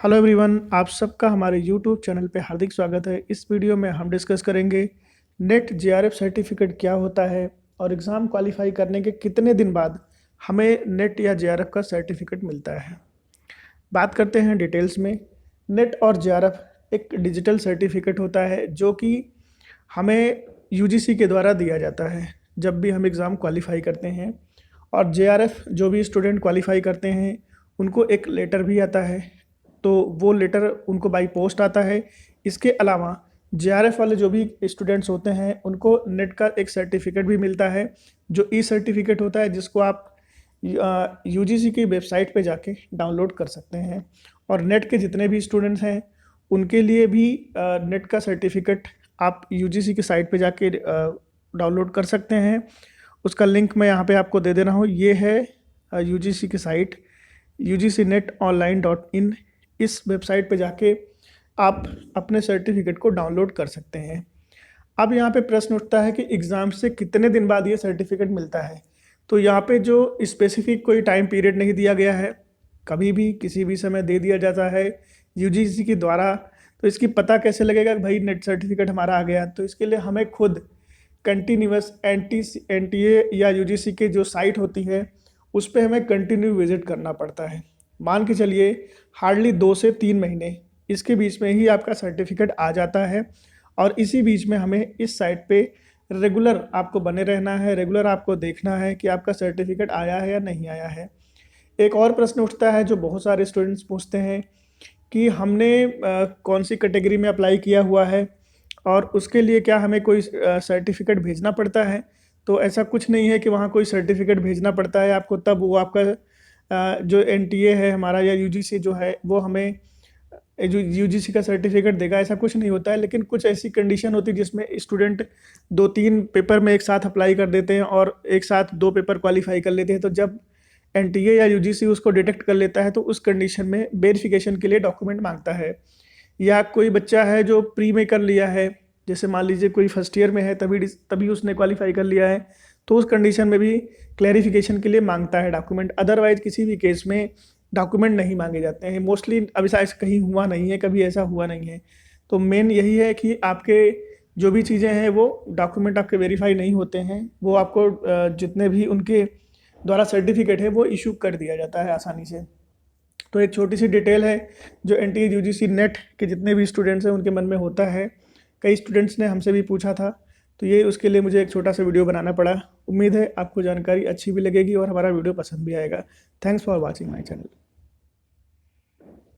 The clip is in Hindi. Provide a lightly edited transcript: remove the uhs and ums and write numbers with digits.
हेलो एवरीवन, आप सबका हमारे यूट्यूब चैनल पे हार्दिक स्वागत है। इस वीडियो में हम डिस्कस करेंगे नेट जेआरएफ सर्टिफिकेट क्या होता है और एग्ज़ाम क्वालिफाई करने के कितने दिन बाद हमें नेट या जेआरएफ का सर्टिफिकेट मिलता है। बात करते हैं डिटेल्स में। नेट और जेआरएफ एक डिजिटल सर्टिफिकेट होता है जो कि हमें यूजीसी के द्वारा दिया जाता है जब भी हम एग्ज़ाम क्वालिफाई करते हैं। और जेआरएफ जो भी स्टूडेंट क्वालिफाई करते हैं उनको एक लेटर भी आता है, तो वो लेटर उनको बाई पोस्ट आता है। इसके अलावा जेआरएफ वाले जो भी स्टूडेंट्स होते हैं उनको नेट का एक सर्टिफिकेट भी मिलता है जो ई सर्टिफिकेट होता है, जिसको आप यूजीसी की वेबसाइट पे जाके डाउनलोड कर सकते हैं। और नेट के जितने भी स्टूडेंट्स हैं उनके लिए भी नेट का सर्टिफिकेट आप यूजीसी की साइट पे जाके डाउनलोड कर सकते हैं। उसका लिंक मैं यहाँ पे आपको दे दे रहा हूँ। ये है यूजीसी की साइट ugcnetonline.in। इस वेबसाइट पे जाके आप अपने सर्टिफिकेट को डाउनलोड कर सकते हैं। अब यहाँ पे प्रश्न उठता है कि एग्ज़ाम से कितने दिन बाद ये सर्टिफिकेट मिलता है। तो यहाँ पे जो स्पेसिफिक कोई टाइम पीरियड नहीं दिया गया है, कभी भी किसी भी समय दे दिया जाता है यूजीसी के द्वारा। तो इसकी पता कैसे लगेगा कि भाई नेट सर्टिफिकेट हमारा आ गया? तो इसके लिए हमें खुद कंटिन्यूस एनटीए या यूजीसी की जो साइट होती है उस पे हमें कंटिन्यू विजिट करना पड़ता है। मान के चलिए हार्डली 2 से 3 महीने इसके बीच में ही आपका सर्टिफिकेट आ जाता है। और इसी बीच में हमें इस साइट पे रेगुलर आपको बने रहना है, रेगुलर आपको देखना है कि आपका सर्टिफिकेट आया है या नहीं आया है। एक और प्रश्न उठता है जो बहुत सारे स्टूडेंट्स पूछते हैं कि हमने कौन सी कैटेगरी में अप्लाई किया हुआ है और उसके लिए क्या हमें कोई सर्टिफिकेट भेजना पड़ता है? तो ऐसा कुछ नहीं है कि वहाँ कोई सर्टिफिकेट भेजना पड़ता है आपको, तब वो आपका जो एनटीए है हमारा या यूजीसी जो है वो हमें जो यूजीसी का सर्टिफिकेट देगा, ऐसा कुछ नहीं होता है। लेकिन कुछ ऐसी कंडीशन होती है जिसमें स्टूडेंट 2-3 पेपर में एक साथ अप्लाई कर देते हैं और एक साथ 2 पेपर क्वालिफाई कर लेते हैं। तो जब एनटीए या यूजीसी उसको डिटेक्ट कर लेता है तो उस कंडीशन में वेरिफिकेशन के लिए डॉक्यूमेंट मांगता है। या कोई बच्चा है जो प्री में कर लिया है, जैसे मान लीजिए कोई फर्स्ट ईयर में है तभी तभी उसने क्वालिफाई कर लिया है, तो उस कंडीशन में भी क्लैरिफिकेशन के लिए मांगता है डॉक्यूमेंट। अदरवाइज किसी भी केस में डॉक्यूमेंट नहीं मांगे जाते हैं मोस्टली। अब ऐसा कहीं हुआ नहीं है, कभी ऐसा हुआ नहीं है। तो मेन यही है कि आपके जो भी चीज़ें हैं वो डॉक्यूमेंट आपके वेरीफाई नहीं होते हैं, वो आपको जितने भी उनके द्वारा सर्टिफिकेट है वो इशू कर दिया जाता है आसानी से। तो एक छोटी सी डिटेल है जो एनटीए यूजीसी नेट के जितने भी स्टूडेंट्स हैं उनके मन में होता है। कई स्टूडेंट्स ने हमसे भी पूछा था, तो ये उसके लिए मुझे एक छोटा सा वीडियो बनाना पड़ा। उम्मीद है आपको जानकारी अच्छी भी लगेगी और हमारा वीडियो पसंद भी आएगा। Thanks for watching my channel.